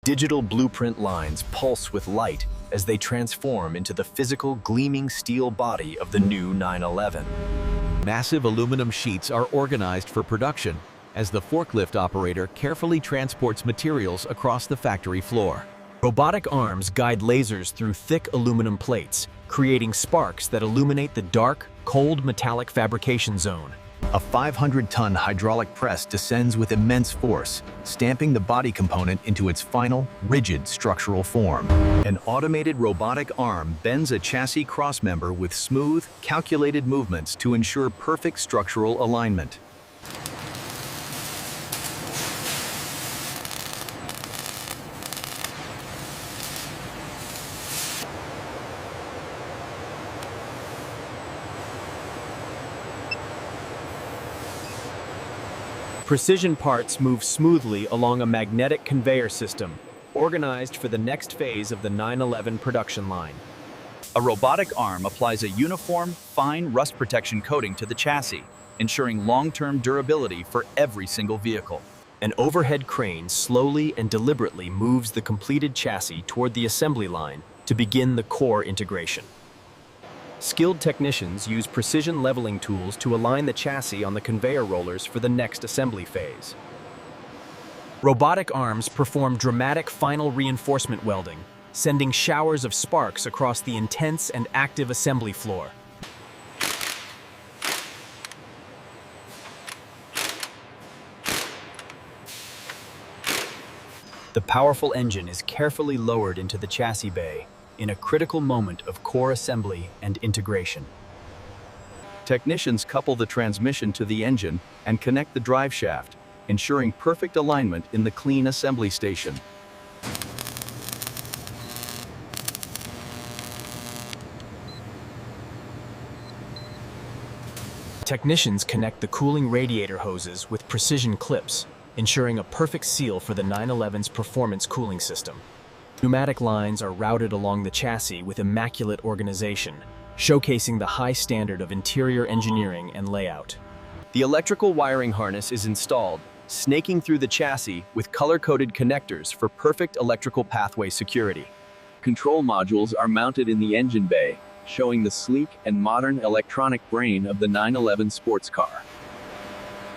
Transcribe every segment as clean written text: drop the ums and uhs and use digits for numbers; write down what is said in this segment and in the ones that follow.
Digital blueprint lines pulse with light as they transform into the physical, gleaming steel body of the new 911. Massive aluminum sheets are organized for production as the forklift operator carefully transports materials across the factory floor. Robotic arms guide lasers through thick aluminum plates, creating sparks that illuminate the dark, cold metallic fabrication zone. A 500-ton hydraulic press descends with immense force, stamping the body component into its final, rigid structural form. An automated robotic arm bends a chassis crossmember with smooth, calculated movements to ensure perfect structural alignment. Precision parts move smoothly along a magnetic conveyor system, organized for the next phase of the 911 production line. A robotic arm applies a uniform, fine rust protection coating to the chassis, ensuring long-term durability for every single vehicle. An overhead crane slowly and deliberately moves the completed chassis toward the assembly line to begin the core integration. Skilled technicians use precision leveling tools to align the chassis on the conveyor rollers for the next assembly phase. Robotic arms perform dramatic final reinforcement welding, sending showers of sparks across the intense and active assembly floor. The powerful engine is carefully lowered into the chassis bay in a critical moment of core assembly and integration. Technicians couple the transmission to the engine and connect the drive shaft, ensuring perfect alignment in the clean assembly station. Technicians connect the cooling radiator hoses with precision clips, ensuring a perfect seal for the 911's performance cooling system. Pneumatic lines are routed along the chassis with immaculate organization, showcasing the high standard of interior engineering and layout. The electrical wiring harness is installed, snaking through the chassis with color-coded connectors for perfect electrical pathway security. Control modules are mounted in the engine bay, showing the sleek and modern electronic brain of the 911 sports car.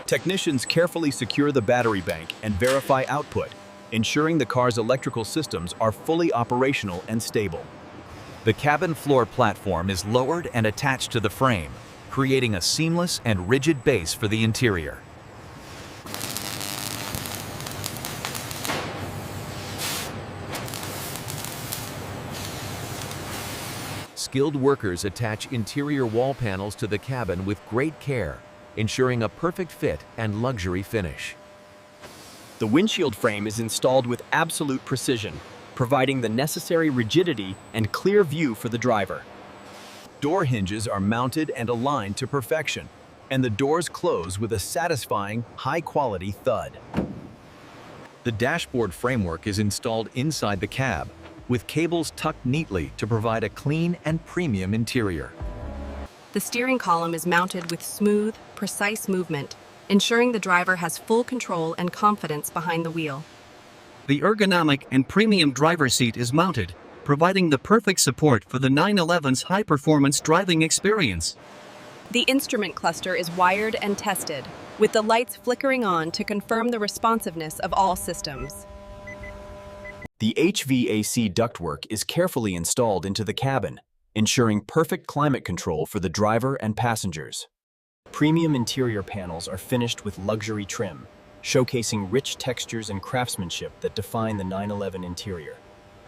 Technicians carefully secure the battery bank and verify output, ensuring the car's electrical systems are fully operational and stable. The cabin floor platform is lowered and attached to the frame, creating a seamless and rigid base for the interior. Skilled workers attach interior wall panels to the cabin with great care, ensuring a perfect fit and luxury finish. The windshield frame is installed with absolute precision, providing the necessary rigidity and clear view for the driver. Door hinges are mounted and aligned to perfection, and the doors close with a satisfying, high-quality thud. The dashboard framework is installed inside the cab, with cables tucked neatly to provide a clean and premium interior. The steering column is mounted with smooth, precise movement, ensuring the driver has full control and confidence behind the wheel. The ergonomic and premium driver's seat is mounted, providing the perfect support for the 911's high-performance driving experience. The instrument cluster is wired and tested, with the lights flickering on to confirm the responsiveness of all systems. The HVAC ductwork is carefully installed into the cabin, ensuring perfect climate control for the driver and passengers. Premium interior panels are finished with luxury trim, showcasing rich textures and craftsmanship that define the 911 interior.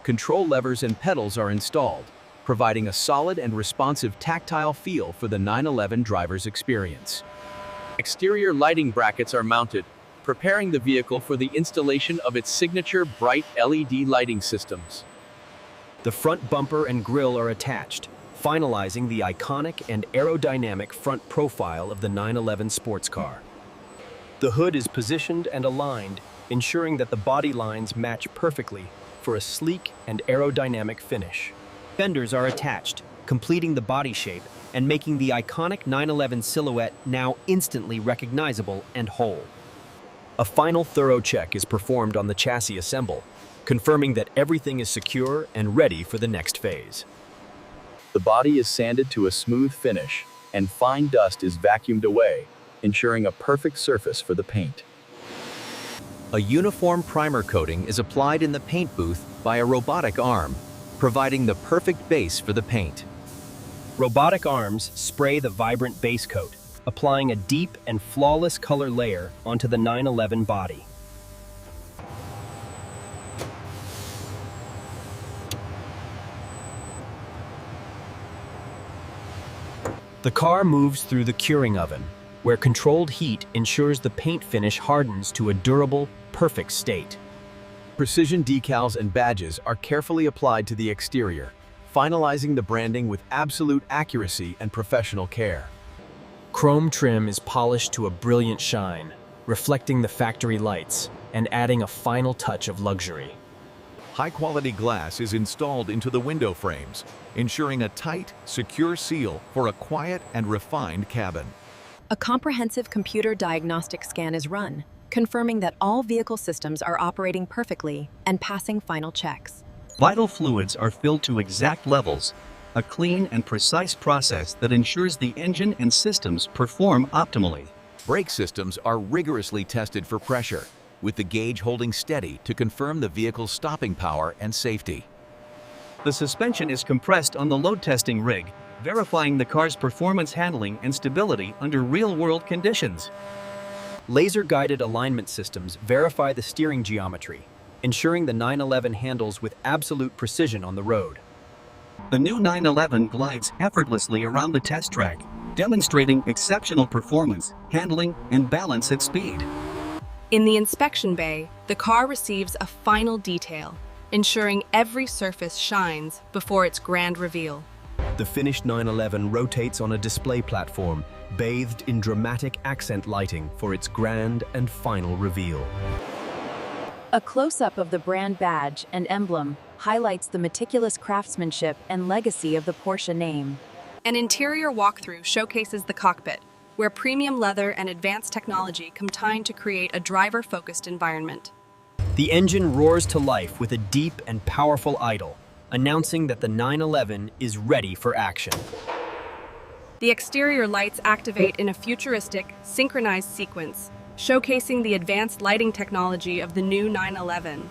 Control levers and pedals are installed, providing a solid and responsive tactile feel for the 911 driver's experience. Exterior lighting brackets are mounted, preparing the vehicle for the installation of its signature bright LED lighting systems. The front bumper and grille are attached, finalizing the iconic and aerodynamic front profile of the 911 sports car. The hood is positioned and aligned, ensuring that the body lines match perfectly for a sleek and aerodynamic finish. Fenders are attached, completing the body shape and making the iconic 911 silhouette now instantly recognizable and whole. A final thorough check is performed on the chassis assemble, confirming that everything is secure and ready for the next phase. The body is sanded to a smooth finish, and fine dust is vacuumed away, ensuring a perfect surface for the paint. A uniform primer coating is applied in the paint booth by a robotic arm, providing the perfect base for the paint. Robotic arms spray the vibrant base coat, applying a deep and flawless color layer onto the 911 body. The car moves through the curing oven, where controlled heat ensures the paint finish hardens to a durable, perfect state. Precision decals and badges are carefully applied to the exterior, finalizing the branding with absolute accuracy and professional care. Chrome trim is polished to a brilliant shine, reflecting the factory lights and adding a final touch of luxury. High-quality glass is installed into the window frames, ensuring a tight, secure seal for a quiet and refined cabin. A comprehensive computer diagnostic scan is run, confirming that all vehicle systems are operating perfectly and passing final checks. Vital fluids are filled to exact levels, a clean and precise process that ensures the engine and systems perform optimally. Brake systems are rigorously tested for pressure, with the gauge holding steady to confirm the vehicle's stopping power and safety. The suspension is compressed on the load testing rig, verifying the car's performance handling and stability under real-world conditions. Laser-guided alignment systems verify the steering geometry, ensuring the 911 handles with absolute precision on the road. The new 911 glides effortlessly around the test track, demonstrating exceptional performance, handling, and balance at speed. In the inspection bay, the car receives a final detail, ensuring every surface shines before its grand reveal. The finished 911 rotates on a display platform, bathed in dramatic accent lighting for its grand and final reveal. A close-up of the brand badge and emblem highlights the meticulous craftsmanship and legacy of the Porsche name. An interior walkthrough showcases the cockpit, where premium leather and advanced technology combine to create a driver-focused environment. The engine roars to life with a deep and powerful idle, announcing that the 911 is ready for action. The exterior lights activate in a futuristic, synchronized sequence, showcasing the advanced lighting technology of the new 911.